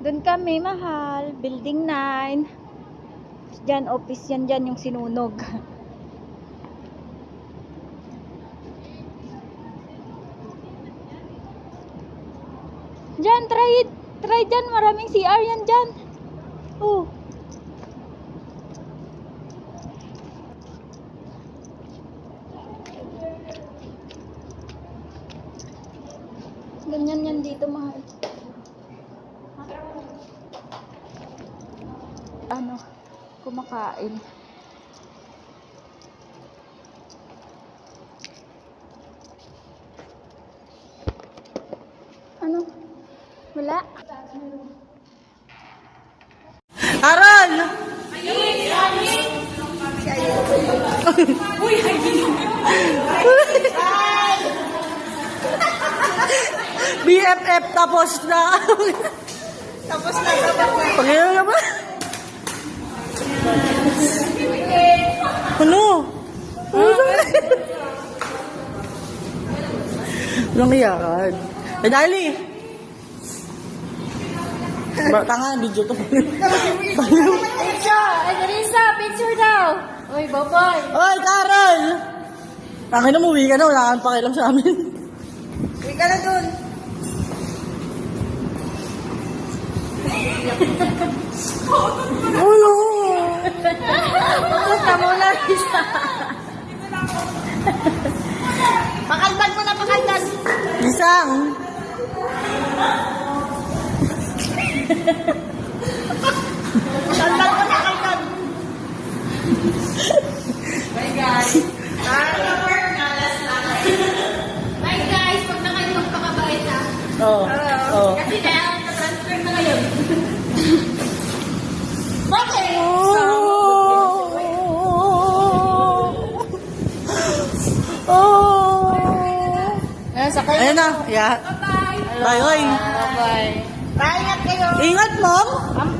Doon kami, mahal. Building 9. Diyan, office yan dyan, yung sinunog. Diyan, try dyan. Maraming CR yan dyan. Oh. Ganyan yan dito, mahal. Ano, kumakain. Ano? Wala? Aral! Uy, BFF tapos na. tapos na, tapos na. Pagkaya na ba? Ano? Walang iyakan. Eh, dali. Tanga, video to. Picture! Ay, Larissa, picture daw! Uy, babay! Oy, Carol! Tangin na, umuwi ka na. Wala kang pakialam sa amin. Uwi ka na dun. Ulo! Pupunta mo, Larissa! Pakalban mo na, pakalban! Isang! Kalban mo na, kalban! Bye guys. Bye guys, huwag na kayo magpakabait ha. Oh. Oh. Kasi na-transfer na ngayon. Bakit? Sakay Ayan na. Yeah. Bye-bye. Bye, oy. Bye-bye. Bye, ingat kayo. Ingat, mom. Ang